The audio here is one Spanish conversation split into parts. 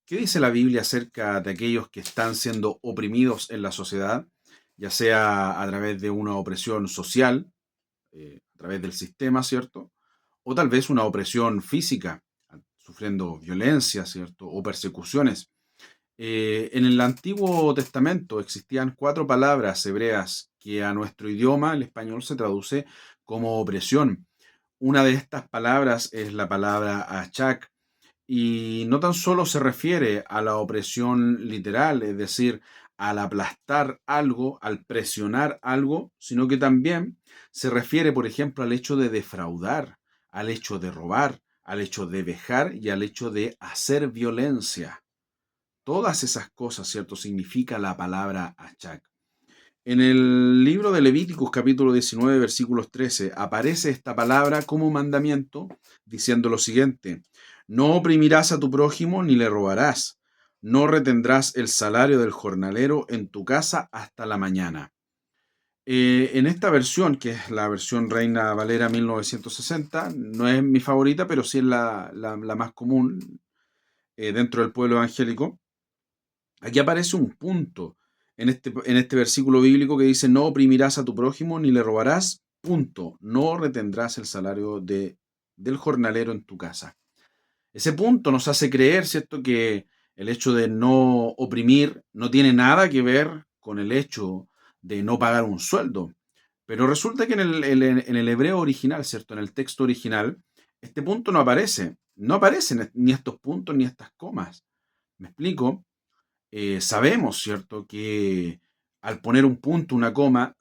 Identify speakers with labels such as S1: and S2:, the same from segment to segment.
S1: ¿Qué dice la Biblia acerca de aquellos que están siendo oprimidos en la sociedad, ya sea a través de una opresión social, a través del sistema, ¿cierto? O tal vez una opresión física, sufriendo violencia, ¿cierto? O persecuciones. En el Antiguo Testamento existían cuatro palabras hebreas que a nuestro idioma, el español, se traduce como opresión. Una de estas palabras es la palabra achak, y no tan solo se refiere a la opresión literal, es decir, al aplastar algo, al presionar algo, sino que también se refiere, por ejemplo, al hecho de defraudar, al hecho de robar, al hecho de vejar y al hecho de hacer violencia. Todas esas cosas, ¿cierto? Significa la palabra achak. En el libro de Levíticos capítulo 19 versículos 13 aparece esta palabra como mandamiento diciendo lo siguiente: no oprimirás a tu prójimo ni le robarás, no retendrás el salario del jornalero en tu casa hasta la mañana. En esta versión, que es la versión Reina Valera 1960, no es mi favorita, pero sí es la más común dentro del pueblo evangélico. Aquí aparece un punto en este versículo bíblico que dice: no oprimirás a tu prójimo ni le robarás, punto, no retendrás el salario del jornalero en tu casa. Ese punto nos hace creer, ¿cierto?, que el hecho de no oprimir no tiene nada que ver con el hecho de no pagar un sueldo. Pero resulta que en el hebreo original, ¿cierto?, en el texto original, este punto no aparece. No aparecen ni estos puntos ni estas comas. ¿Me explico? Sabemos, ¿cierto?, que al poner un punto, una coma,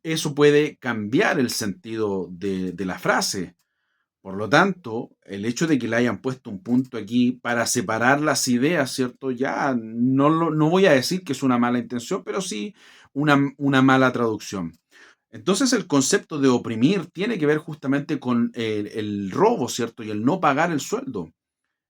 S1: eso puede cambiar el sentido de la frase. Por lo tanto, el hecho de que le hayan puesto un punto aquí para separar las ideas, ¿cierto? Ya no voy a decir que es una mala intención, pero sí una mala traducción. Entonces el concepto de oprimir tiene que ver justamente con el robo, ¿cierto? Y el no pagar el sueldo.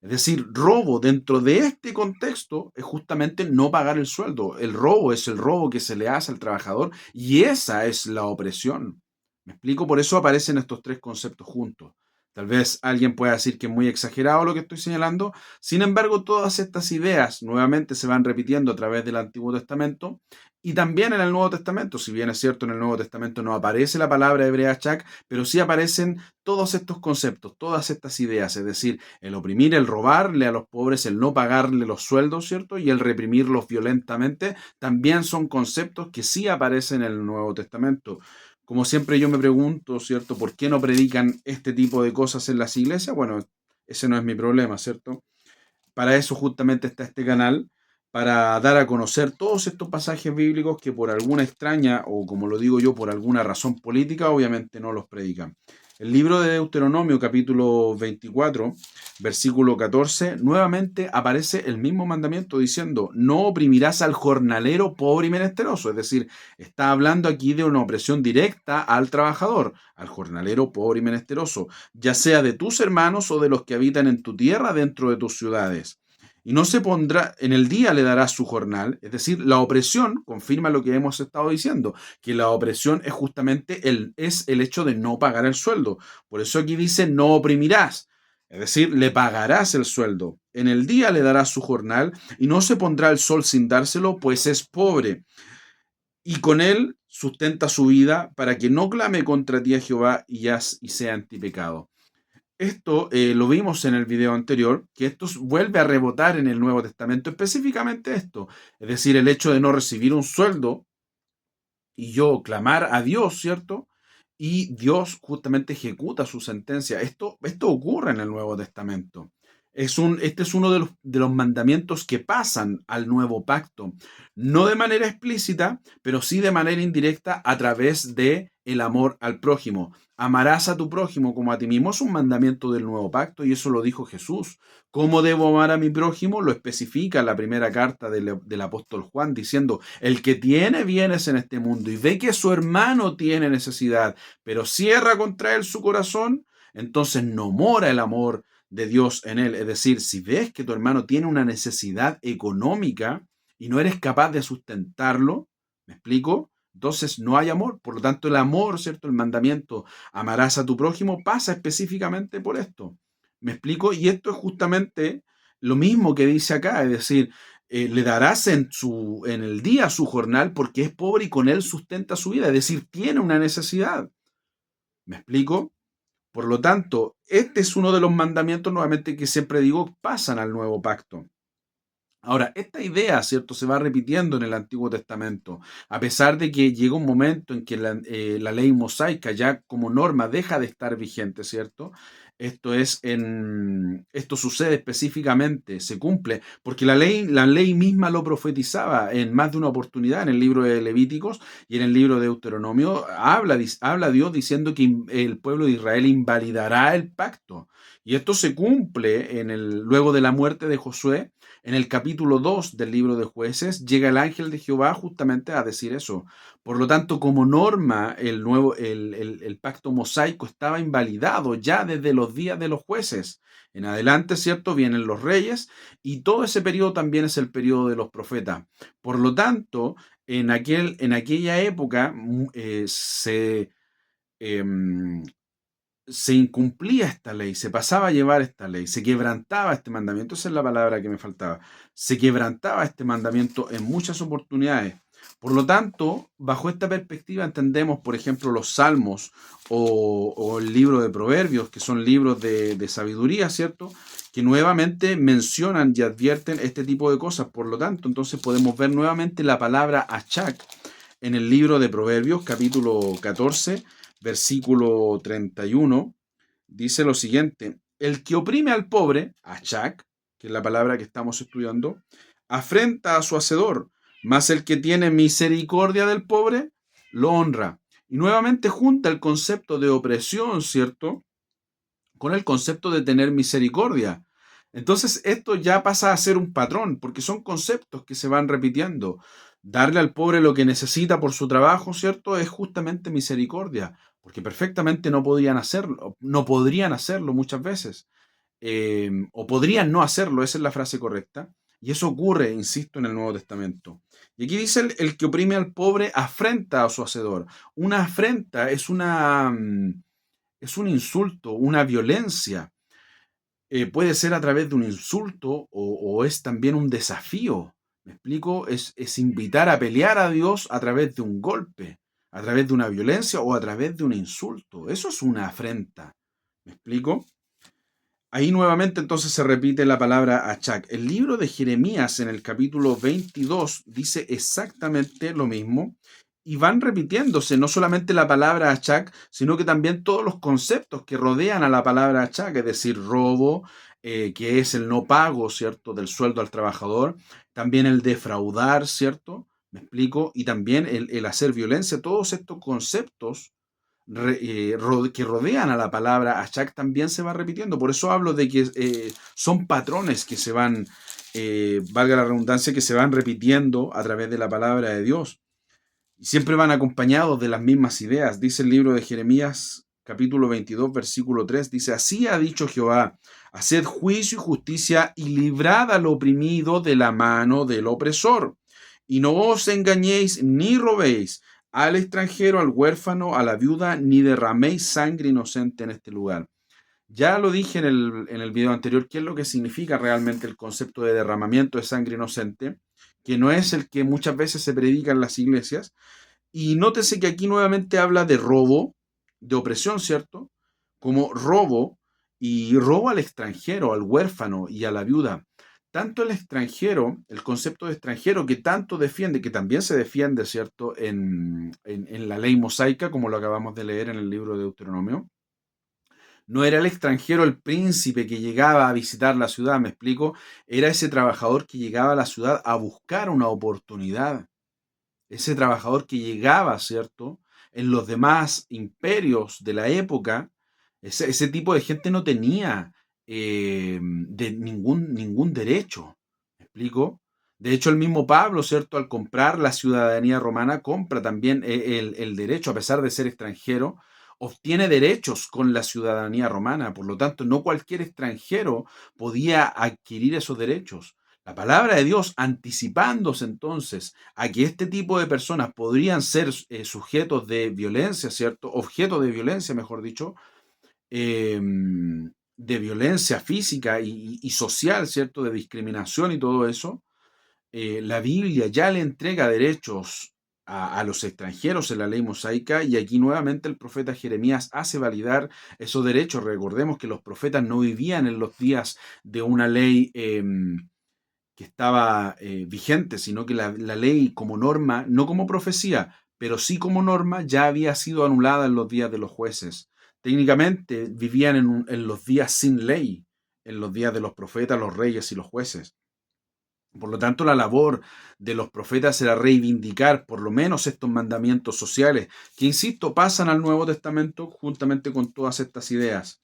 S1: Es decir, robo dentro de este contexto es justamente no pagar el sueldo. El robo es el robo que se le hace al trabajador y esa es la opresión. ¿Me explico? Por eso aparecen estos tres conceptos juntos. Tal vez alguien pueda decir que es muy exagerado lo que estoy señalando. Sin embargo, todas estas ideas nuevamente se van repitiendo a través del Antiguo Testamento y también en el Nuevo Testamento. Si bien es cierto, en el Nuevo Testamento no aparece la palabra hebrea chak, pero sí aparecen todos estos conceptos, todas estas ideas, es decir, el oprimir, el robarle a los pobres, el no pagarle los sueldos, ¿cierto? Y el reprimirlos violentamente, también son conceptos que sí aparecen en el Nuevo Testamento. Como siempre yo me pregunto, ¿cierto? ¿Por qué no predican este tipo de cosas en las iglesias? Bueno, ese no es mi problema, ¿cierto? Para eso justamente está este canal, para dar a conocer todos estos pasajes bíblicos que por alguna extraña, o como lo digo yo, por alguna razón política, obviamente no los predican. El libro de Deuteronomio, capítulo 24, versículo 14, nuevamente aparece el mismo mandamiento diciendo: no oprimirás al jornalero pobre y menesteroso. Es decir, está hablando aquí de una opresión directa al trabajador, al jornalero pobre y menesteroso, ya sea de tus hermanos o de los que habitan en tu tierra dentro de tus ciudades. Y no se pondrá, en el día le darás su jornal, es decir, la opresión confirma lo que hemos estado diciendo, que la opresión es justamente el hecho de no pagar el sueldo. Por eso aquí dice: no oprimirás, es decir, le pagarás el sueldo. En el día le darás su jornal y no se pondrá el sol sin dárselo, pues es pobre. Y con él sustenta su vida para que no clame contra ti a Jehová y sea antipecado. Esto lo vimos en el video anterior, que esto vuelve a rebotar en el Nuevo Testamento, específicamente esto, es decir, el hecho de no recibir un sueldo y yo clamar a Dios, ¿cierto? Y Dios justamente ejecuta su sentencia. Esto ocurre en el Nuevo Testamento. Este es uno de los mandamientos que pasan al nuevo pacto, no de manera explícita, pero sí de manera indirecta a través de el amor al prójimo. Amarás a tu prójimo como a ti mismo. Es un mandamiento del nuevo pacto y eso lo dijo Jesús. ¿Cómo debo amar a mi prójimo? Lo especifica la primera carta del apóstol Juan diciendo: el que tiene bienes en este mundo y ve que su hermano tiene necesidad, pero cierra contra él su corazón, entonces no mora el amor de Dios en él. Es decir, si ves que tu hermano tiene una necesidad económica y no eres capaz de sustentarlo, ¿me explico? Entonces no hay amor. Por lo tanto, el amor, ¿cierto? El mandamiento, amarás a tu prójimo, pasa específicamente por esto. ¿Me explico? Y esto es justamente lo mismo que dice acá, es decir, le darás en el día su jornal porque es pobre y con él sustenta su vida, es decir, tiene una necesidad. ¿Me explico? Por lo tanto, este es uno de los mandamientos, nuevamente, que siempre digo, pasan al nuevo pacto. Ahora, esta idea, ¿cierto?, se va repitiendo en el Antiguo Testamento, a pesar de que llega un momento en que la ley mosaica ya como norma deja de estar vigente, ¿cierto? Esto sucede específicamente, se cumple, porque la ley misma lo profetizaba en más de una oportunidad en el libro de Levíticos y en el libro de Deuteronomio. Habla Dios diciendo que el pueblo de Israel invalidará el pacto. Y esto se cumple luego de la muerte de Josué. En el capítulo 2 del libro de Jueces llega el ángel de Jehová justamente a decir eso. Por lo tanto, como norma, el pacto mosaico estaba invalidado ya desde los días de los jueces. En adelante, ¿cierto? Vienen los reyes y todo ese periodo también es el periodo de los profetas. Por lo tanto, en aquella época em, se incumplía esta ley, se pasaba a llevar esta ley, se quebrantaba este mandamiento, esa es la palabra que me faltaba, se quebrantaba este mandamiento en muchas oportunidades. Por lo tanto, bajo esta perspectiva entendemos, por ejemplo, los salmos o el libro de Proverbios, que son libros de sabiduría, ¿cierto? Que nuevamente mencionan y advierten este tipo de cosas. Por lo tanto, entonces podemos ver nuevamente la palabra achak en el libro de Proverbios, capítulo 14, versículo 31, dice lo siguiente: el que oprime al pobre, achak, que es la palabra que estamos estudiando, afrenta a su hacedor, mas el que tiene misericordia del pobre, lo honra. Y nuevamente junta el concepto de opresión, ¿cierto?, con el concepto de tener misericordia. Entonces esto ya pasa a ser un patrón, porque son conceptos que se van repitiendo. Darle al pobre lo que necesita por su trabajo, ¿cierto?, es justamente misericordia, porque perfectamente no podrían hacerlo muchas veces, o podrían no hacerlo, esa es la frase correcta, y eso ocurre, insisto, en el Nuevo Testamento. Y aquí dice, el que oprime al pobre afrenta a su hacedor. Una afrenta es un insulto, una violencia. Puede ser a través de un insulto o es también un desafío. ¿Me explico? Es invitar a pelear a Dios a través de un golpe, a través de una violencia o a través de un insulto. Eso es una afrenta. ¿Me explico? Ahí nuevamente entonces se repite la palabra achak. El libro de Jeremías en el capítulo 22 dice exactamente lo mismo y van repitiéndose no solamente la palabra achak, sino que también todos los conceptos que rodean a la palabra achak, es decir, robo, que es el no pago, ¿cierto?, del sueldo al trabajador, también el defraudar, ¿cierto? ¿Me explico? Y también el hacer violencia, todos estos conceptos que rodean a la palabra achak también se va repitiendo. Por eso hablo de que son patrones que se van, valga la redundancia, que se van repitiendo a través de la palabra de Dios. Y siempre van acompañados de las mismas ideas. Dice el libro de Jeremías, capítulo 22, versículo 3, dice: así ha dicho Jehová, haced juicio y justicia y librad al oprimido de la mano del opresor. Y no os engañéis ni robéis al extranjero, al huérfano, a la viuda, ni derraméis sangre inocente en este lugar. Ya lo dije en el video anterior, qué es lo que significa realmente el concepto de derramamiento de sangre inocente, que no es el que muchas veces se predica en las iglesias. Y nótese que aquí nuevamente habla de robo, de opresión, ¿cierto? Como robo, y robo al extranjero, al huérfano y a la viuda. Tanto el extranjero, el concepto de extranjero que tanto defiende, que también se defiende, ¿cierto?, en la ley mosaica, como lo acabamos de leer en el libro de Deuteronomio. No era el extranjero el príncipe que llegaba a visitar la ciudad, me explico, era ese trabajador que llegaba a la ciudad a buscar una oportunidad, ese trabajador que llegaba, ¿cierto?, en los demás imperios de la época. Ese tipo de gente no tenía de ningún derecho, ¿me explico? De hecho, el mismo Pablo, ¿cierto?, al comprar la ciudadanía romana, compra también el derecho, a pesar de ser extranjero, obtiene derechos con la ciudadanía romana. Por lo tanto, no cualquier extranjero podía adquirir esos derechos. La palabra de Dios, anticipándose entonces a que este tipo de personas podrían ser sujetos de violencia, ¿cierto? Objeto de violencia, mejor dicho, eh, de violencia física y social, ¿cierto? De discriminación y todo eso, la Biblia ya le entrega derechos a los extranjeros en la ley mosaica y aquí nuevamente el profeta Jeremías hace validar esos derechos. Recordemos que los profetas no vivían en los días de una ley que estaba vigente, sino que la ley como norma, no como profecía, pero sí como norma, ya había sido anulada en los días de los jueces. Técnicamente vivían en los días sin ley, en los días de los profetas, los reyes y los jueces. Por lo tanto, la labor de los profetas era reivindicar por lo menos estos mandamientos sociales, que, insisto, pasan al Nuevo Testamento juntamente con todas estas ideas.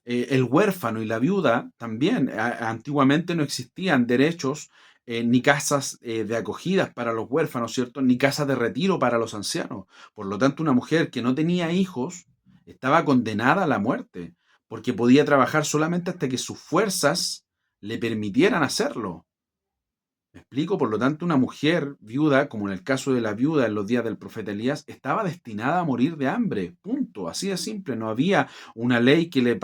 S1: El huérfano y la viuda también, antiguamente no existían derechos ni casas de acogidas para los huérfanos, ¿cierto? Ni casas de retiro para los ancianos. Por lo tanto, una mujer que no tenía hijos estaba condenada a la muerte, porque podía trabajar solamente hasta que sus fuerzas le permitieran hacerlo. ¿Me explico? Por lo tanto, una mujer viuda, como en el caso de la viuda en los días del profeta Elías, estaba destinada a morir de hambre. Punto. Así de simple. No había una ley que le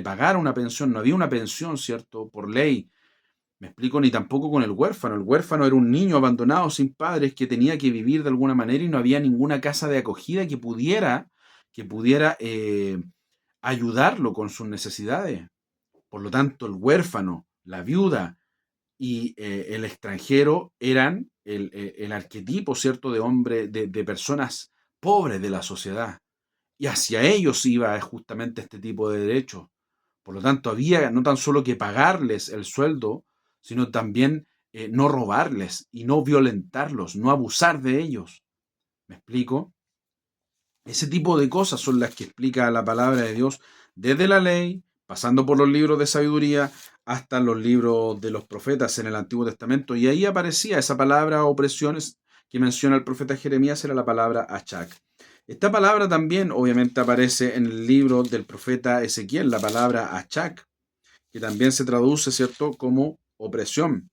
S1: pagara una pensión. No había una pensión, ¿cierto? Por ley. ¿Me explico? Ni tampoco con el huérfano. El huérfano era un niño abandonado sin padres que tenía que vivir de alguna manera y no había ninguna casa de acogida que pudiera ayudarlo con sus necesidades. Por lo tanto, el huérfano, la viuda, y el extranjero eran el arquetipo, ¿cierto?, de hombre, de personas pobres de la sociedad. Y hacia ellos iba justamente este tipo de derechos. Por lo tanto, había no tan solo que pagarles el sueldo, sino también no robarles y no violentarlos, no abusar de ellos. ¿Me explico? Ese tipo de cosas son las que explica la palabra de Dios desde la ley, pasando por los libros de sabiduría, hasta los libros de los profetas en el Antiguo Testamento. Y ahí aparecía esa palabra opresiones que menciona el profeta Jeremías, era la palabra achak. Esta palabra también obviamente aparece en el libro del profeta Ezequiel, la palabra achak, que también se traduce, ¿cierto?, como opresión.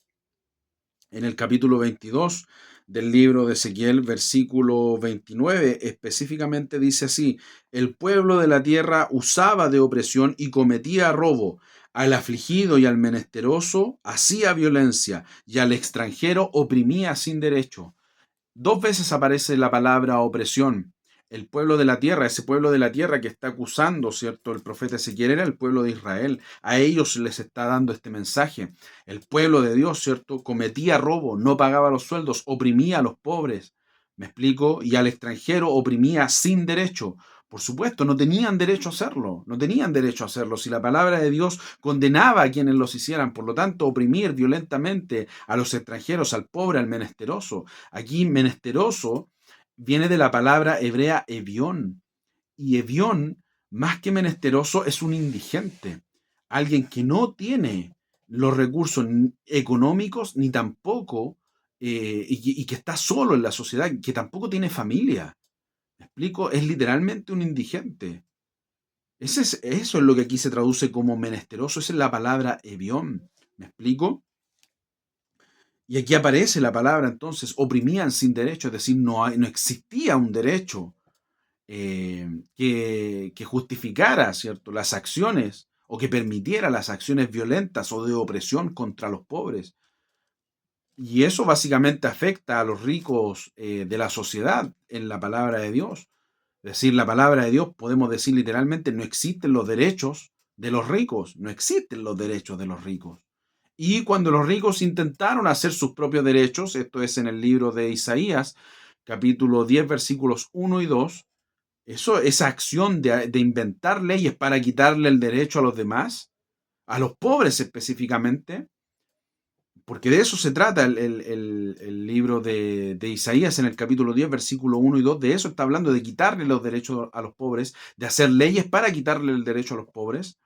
S1: En el capítulo 22 del libro de Ezequiel, versículo 29, específicamente dice así: el pueblo de la tierra usaba de opresión y cometía robo, al afligido y al menesteroso hacía violencia, y al extranjero oprimía sin derecho. Dos veces aparece la palabra opresión. El pueblo de la tierra, ese pueblo de la tierra que está acusando, ¿cierto? El profeta Ezequiel era el pueblo de Israel. A ellos les está dando este mensaje. El pueblo de Dios, ¿cierto? Cometía robo, no pagaba los sueldos, oprimía a los pobres. ¿Me explico? Y al extranjero oprimía sin derecho. Por supuesto, no tenían derecho a hacerlo, no tenían derecho a hacerlo. Si la palabra de Dios condenaba a quienes los hicieran, por lo tanto, oprimir violentamente a los extranjeros, al pobre, al menesteroso. Aquí menesteroso viene de la palabra hebrea evión. Y evión, más que menesteroso, es un indigente. Alguien que no tiene los recursos económicos ni tampoco, y que está solo en la sociedad, que tampoco tiene familia. ¿Me explico? Es literalmente un indigente. Eso es lo que aquí se traduce como menesteroso. Esa es la palabra evión. ¿Me explico? Y aquí aparece la palabra entonces, oprimían sin derecho, es decir, no existía un derecho que justificara, ¿cierto?, las acciones o que permitiera las acciones violentas o de opresión contra los pobres. Y eso básicamente afecta a los ricos de la sociedad en la palabra de Dios. Es decir, la palabra de Dios, podemos decir literalmente, no existen los derechos de los ricos, no existen los derechos de los ricos. Y cuando los ricos intentaron hacer sus propios derechos, esto es en el libro de Isaías, capítulo 10, versículos 1 y 2, esa acción de inventar leyes para quitarle el derecho a los demás, a los pobres específicamente, porque de eso se trata el libro de Isaías en el capítulo 10, versículo 1 y 2, de eso está hablando, de quitarle los derechos a los pobres, de hacer leyes para quitarle el derecho a los pobres.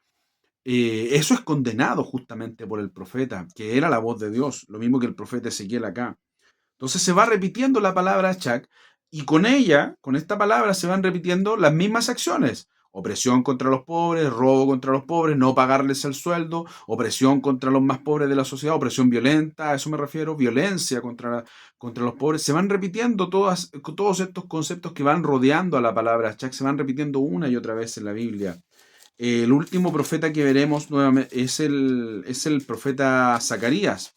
S1: Eso es condenado justamente por el profeta, que era la voz de Dios, lo mismo que el profeta Ezequiel acá. Entonces se va repitiendo la palabra Achak y con ella, con esta palabra, se van repitiendo las mismas acciones. Opresión contra los pobres, robo contra los pobres, no pagarles el sueldo, opresión contra los más pobres de la sociedad, opresión violenta, a eso me refiero, violencia contra los pobres. Se van repitiendo todos estos conceptos que van rodeando a la palabra Achak, se van repitiendo una y otra vez en la Biblia. El último profeta que veremos nuevamente es el profeta Zacarías.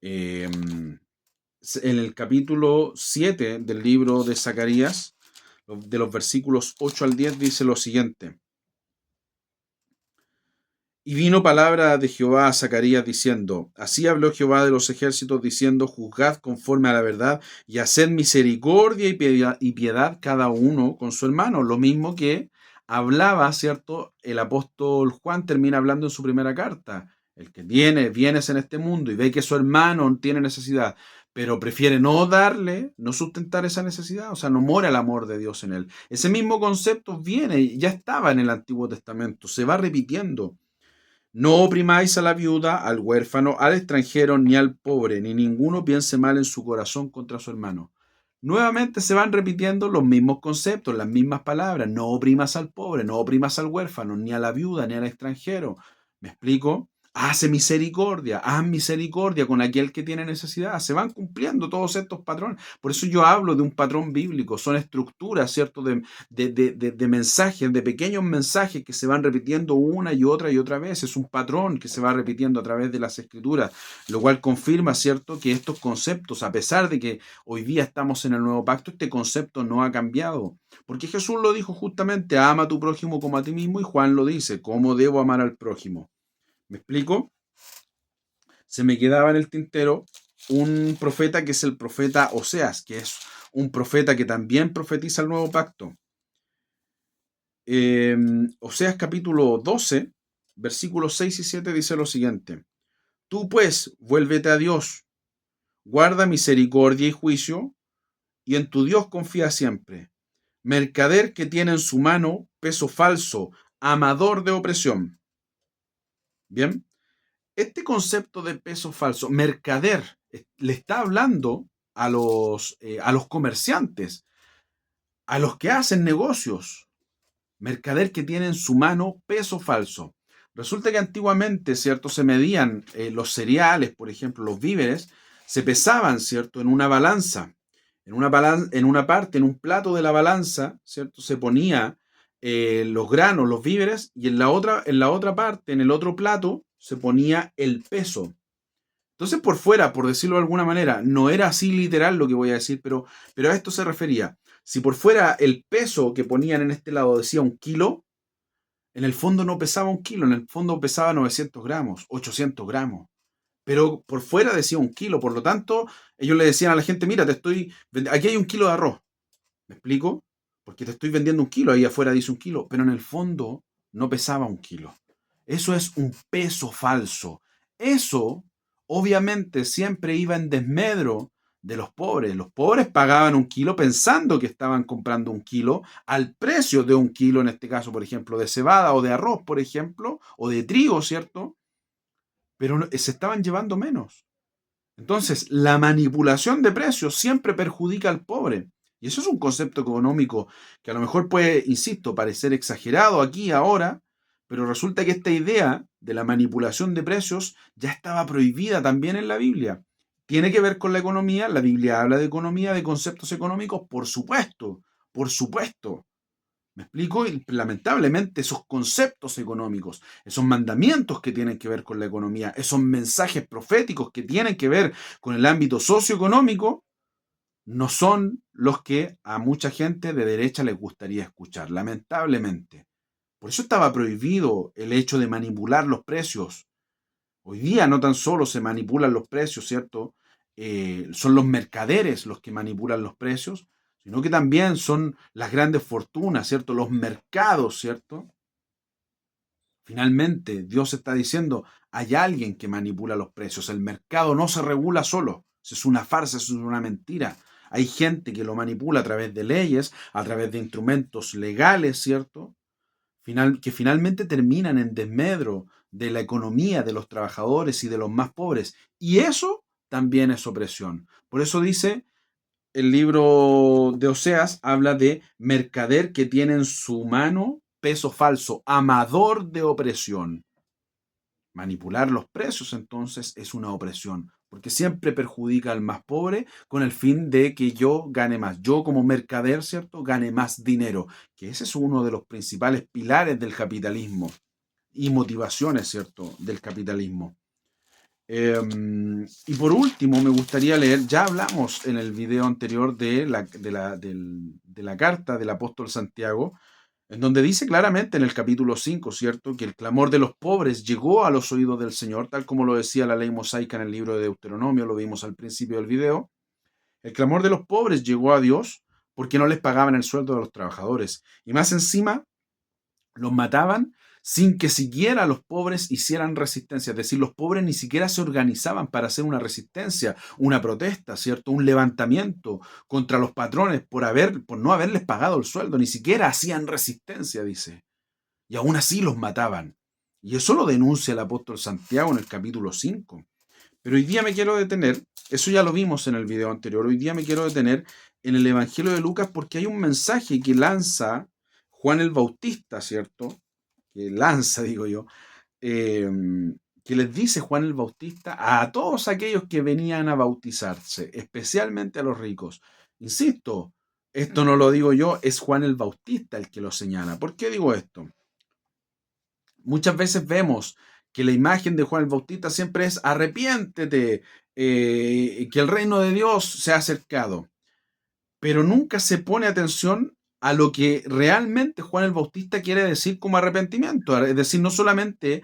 S1: En el capítulo 7 del libro de Zacarías, de los versículos 8 al 10, dice lo siguiente. Y vino palabra de Jehová a Zacarías diciendo, así habló Jehová de los ejércitos diciendo, juzgad conforme a la verdad y haced misericordia y piedad cada uno con su hermano. Lo mismo que hablaba, ¿cierto? El apóstol Juan termina hablando en su primera carta. El que tiene bienes en este mundo y ve que su hermano tiene necesidad, pero prefiere no darle, no sustentar esa necesidad, o sea, no mora el amor de Dios en él. Ese mismo concepto viene, ya estaba en el Antiguo Testamento, se va repitiendo. No oprimáis a la viuda, al huérfano, al extranjero, ni al pobre, ni ninguno piense mal en su corazón contra su hermano. Nuevamente se van repitiendo los mismos conceptos, las mismas palabras. No oprimas al pobre, no oprimas al huérfano, ni a la viuda, ni al extranjero. ¿Me explico? Haz misericordia con aquel que tiene necesidad. Se van cumpliendo todos estos patrones. Por eso yo hablo de un patrón bíblico. Son estructuras, ¿cierto? De mensajes, de pequeños mensajes que se van repitiendo una y otra vez. Es un patrón que se va repitiendo a través de las escrituras, lo cual confirma, ¿cierto?, que estos conceptos, a pesar de que hoy día estamos en el nuevo pacto, este concepto no ha cambiado. Porque Jesús lo dijo justamente, ama a tu prójimo como a ti mismo, y Juan lo dice, ¿cómo debo amar al prójimo? ¿Me explico? Se me quedaba en el tintero un profeta que es el profeta Oseas, que es un profeta que también profetiza el nuevo pacto. Oseas capítulo 12, versículos 6 y 7 dice lo siguiente. Tú pues, vuélvete a Dios, guarda misericordia y juicio, y en tu Dios confía siempre. Mercader que tiene en su mano peso falso, amador de opresión. Bien, este concepto de peso falso, mercader, le está hablando a los comerciantes, a los que hacen negocios. Mercader que tiene en su mano peso falso. Resulta que antiguamente, ¿cierto? Se medían los cereales, por ejemplo, los víveres, se pesaban, ¿cierto? En una balanza. En una parte, en un plato de la balanza, ¿cierto? Se ponía los granos, los víveres, y en la otra parte, en el otro plato, se ponía el peso. Entonces, por fuera, por decirlo de alguna manera, no era así literal lo que voy a decir, pero a esto se refería. Si por fuera el peso que ponían en este lado decía 1 kilo, en el fondo no pesaba 1 kilo, en el fondo pesaba 900 gramos, 800 gramos. Pero por fuera decía 1 kilo, por lo tanto, ellos le decían a la gente, mira, aquí hay 1 kilo de arroz. ¿Me explico? Porque te estoy vendiendo 1 kilo, ahí afuera dice 1 kilo, pero en el fondo no pesaba 1 kilo. Eso es un peso falso. Eso, obviamente, siempre iba en desmedro de los pobres. Los pobres pagaban 1 kilo pensando que estaban comprando 1 kilo al precio de 1 kilo, en este caso, por ejemplo, de cebada o de arroz, por ejemplo, o de trigo, ¿cierto? Pero se estaban llevando menos. Entonces, la manipulación de precios siempre perjudica al pobre. Y eso es un concepto económico que a lo mejor puede, insisto, parecer exagerado aquí ahora, pero resulta que esta idea de la manipulación de precios ya estaba prohibida también en la Biblia. ¿Tiene que ver con la economía? La Biblia habla de economía, de conceptos económicos, por supuesto, por supuesto. ¿Me explico? Y lamentablemente esos conceptos económicos, esos mandamientos que tienen que ver con la economía, esos mensajes proféticos que tienen que ver con el ámbito socioeconómico, no son los que a mucha gente de derecha les gustaría escuchar, lamentablemente. Por eso estaba prohibido el hecho de manipular los precios. Hoy día no tan solo se manipulan los precios, ¿cierto? Son los mercaderes los que manipulan los precios, sino que también son las grandes fortunas, ¿cierto? Los mercados, ¿cierto? Finalmente, Dios está diciendo, hay alguien que manipula los precios. El mercado no se regula solo. Eso es una farsa, eso es una mentira. Hay gente que lo manipula a través de leyes, a través de instrumentos legales, ¿cierto? Que finalmente terminan en desmedro de la economía de los trabajadores y de los más pobres. Y eso también es opresión. Por eso dice el libro de Oseas, habla de mercader que tiene en su mano peso falso, amador de opresión. Manipular los precios entonces es una opresión. porque siempre perjudica al más pobre con el fin de que yo gane más. Yo como mercader, ¿cierto?, gane más dinero, que ese es uno de los principales pilares del capitalismo y motivaciones, ¿cierto?, del capitalismo. Y por último, me gustaría leer, ya hablamos en el video anterior de la carta del apóstol Santiago, en donde dice claramente en el capítulo 5, ¿cierto?, que el clamor de los pobres llegó a los oídos del Señor, tal como lo decía la ley mosaica en el libro de Deuteronomio, lo vimos al principio del video. El clamor de los pobres llegó a Dios porque no les pagaban el sueldo de los trabajadores. Y más encima, los mataban sin que siquiera los pobres hicieran resistencia. Es decir, los pobres ni siquiera se organizaban para hacer una resistencia, una protesta, ¿cierto? Un levantamiento contra los patrones por no haberles pagado el sueldo. Ni siquiera hacían resistencia, dice. Y aún así los mataban. Y eso lo denuncia el apóstol Santiago en el capítulo 5. Pero hoy día me quiero detener, eso ya lo vimos en el video anterior, hoy día me quiero detener en el Evangelio de Lucas porque hay un mensaje que lanza Juan el Bautista, ¿cierto? Que lanza, digo yo, eh, que les dice Juan el Bautista a todos aquellos que venían a bautizarse, especialmente a los ricos. Insisto, esto no lo digo yo, es Juan el Bautista el que lo señala. ¿Por qué digo esto? Muchas veces vemos que la imagen de Juan el Bautista siempre es arrepiéntete, que el reino de Dios se ha acercado, pero nunca se pone atención a lo que realmente Juan el Bautista quiere decir como arrepentimiento. Es decir, no solamente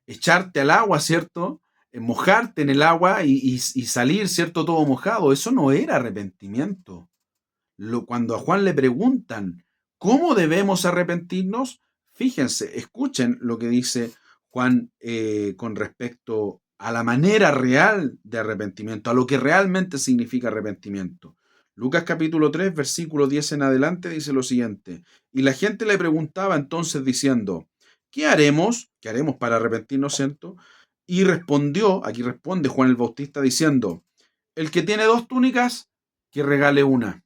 S1: echarte al agua, ¿cierto? Mojarte en el agua y salir, ¿cierto? Todo mojado. Eso no era arrepentimiento. Cuando a Juan le preguntan cómo debemos arrepentirnos, fíjense, escuchen lo que dice Juan con respecto a la manera real de arrepentimiento, a lo que realmente significa arrepentimiento. Lucas capítulo 3, versículo 10 en adelante dice lo siguiente: y la gente le preguntaba entonces diciendo, ¿qué haremos? ¿Qué haremos para arrepentirnos, cierto? Y respondió, aquí responde Juan el Bautista diciendo, el que tiene 2 túnicas, que regale una.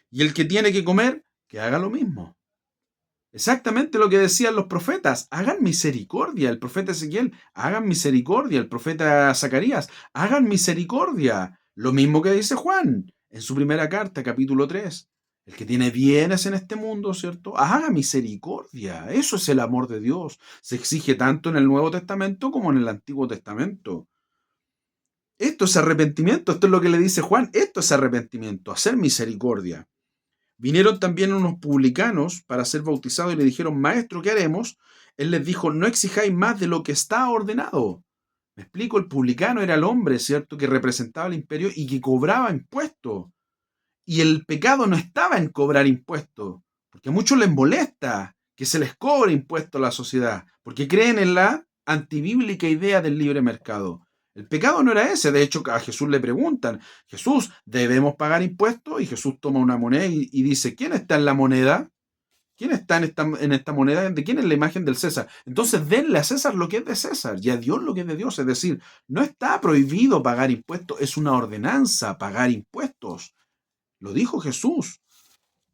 S1: Y el que tiene que comer, que haga lo mismo. Exactamente lo que decían los profetas. Hagan misericordia. El profeta Ezequiel, hagan misericordia. El profeta Zacarías, hagan misericordia. Lo mismo que dice Juan en su primera carta, capítulo 3. El que tiene bienes en este mundo, ¿cierto? Haga misericordia. Eso es el amor de Dios. Se exige tanto en el Nuevo Testamento como en el Antiguo Testamento. Esto es arrepentimiento. Esto es lo que le dice Juan. Esto es arrepentimiento. Hacer misericordia. Vinieron también unos publicanos para ser bautizados y le dijeron, maestro, ¿qué haremos? Él les dijo, no exijáis más de lo que está ordenado. Me explico, el publicano era el hombre, ¿cierto?, que representaba el imperio y que cobraba impuestos. Y el pecado no estaba en cobrar impuestos, porque a muchos les molesta que se les cobre impuestos a la sociedad, porque creen en la antibíblica idea del libre mercado. El pecado no era ese. De hecho, a Jesús le preguntan, Jesús, ¿debemos pagar impuestos? Y Jesús toma una moneda y dice, ¿quién está en la moneda? ¿Quién está en esta moneda? ¿De quién es la imagen del César? Entonces denle a César lo que es de César y a Dios lo que es de Dios. Es decir, no está prohibido pagar impuestos, es una ordenanza pagar impuestos. Lo dijo Jesús.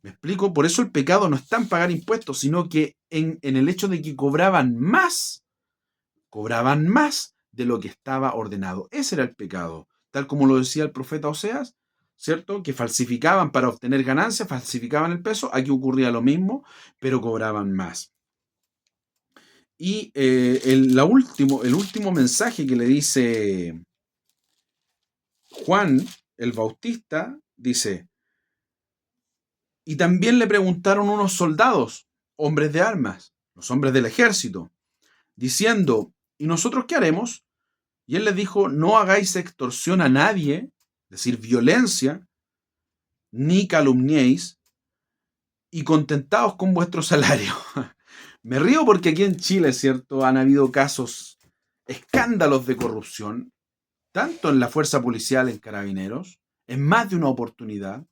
S1: ¿Me explico? Por eso el pecado no está en pagar impuestos, sino que en el hecho de que cobraban más de lo que estaba ordenado. Ese era el pecado, tal como lo decía el profeta Oseas, ¿cierto? Que falsificaban para obtener ganancias, falsificaban el peso. Aquí ocurría lo mismo, pero cobraban más. Y el último mensaje que le dice Juan el Bautista, dice, y también le preguntaron unos soldados, hombres de armas, los hombres del ejército, diciendo, ¿y nosotros qué haremos? Y él les dijo, no hagáis extorsión a nadie, es decir, violencia, ni calumniéis, y contentaos con vuestro salario. Me río porque aquí en Chile, ¿cierto?, han habido casos, escándalos de corrupción, tanto en la fuerza policial, en Carabineros, en más de una oportunidad,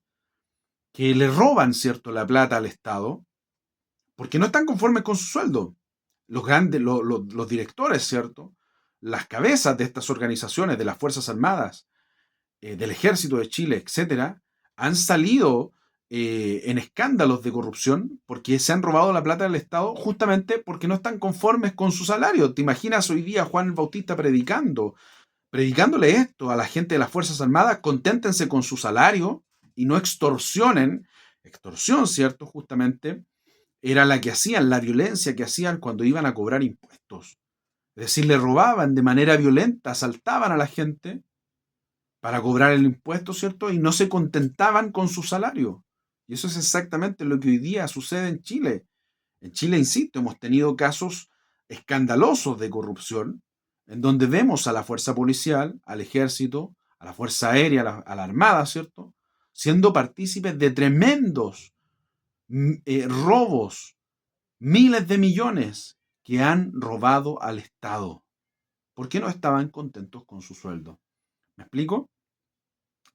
S1: que le roban, ¿cierto?, la plata al Estado, porque no están conformes con su sueldo. Los directores, ¿cierto?, las cabezas de estas organizaciones, de las Fuerzas Armadas, del Ejército de Chile, etcétera, han salido en escándalos de corrupción porque se han robado la plata del Estado justamente porque no están conformes con su salario. ¿Te imaginas hoy día a Juan el Bautista predicándole esto a la gente de las Fuerzas Armadas? Conténtense con su salario y no extorsionen. Extorsión, ¿cierto? Justamente era la que hacían, la violencia que hacían cuando iban a cobrar impuestos. Es decir, le robaban de manera violenta, asaltaban a la gente para cobrar el impuesto, ¿cierto? Y no se contentaban con su salario. Y eso es exactamente lo que hoy día sucede en Chile. En Chile, insisto, hemos tenido casos escandalosos de corrupción, en donde vemos a la fuerza policial, al ejército, a la fuerza aérea, a la armada, ¿cierto? Siendo partícipes de tremendos robos, miles de millones que han robado al Estado. ¿Por qué no estaban contentos con su sueldo? ¿Me explico?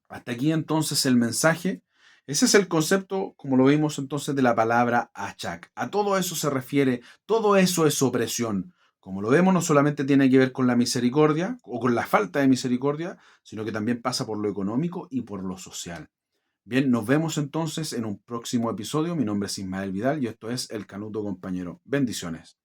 S1: Hasta aquí entonces el mensaje. Ese es el concepto, como lo vimos entonces, de la palabra achak. A todo eso se refiere, todo eso es opresión. Como lo vemos, no solamente tiene que ver con la misericordia o con la falta de misericordia, sino que también pasa por lo económico y por lo social. Bien, nos vemos entonces en un próximo episodio. Mi nombre es Ismael Vidal y esto es El Canuto Compañero. Bendiciones.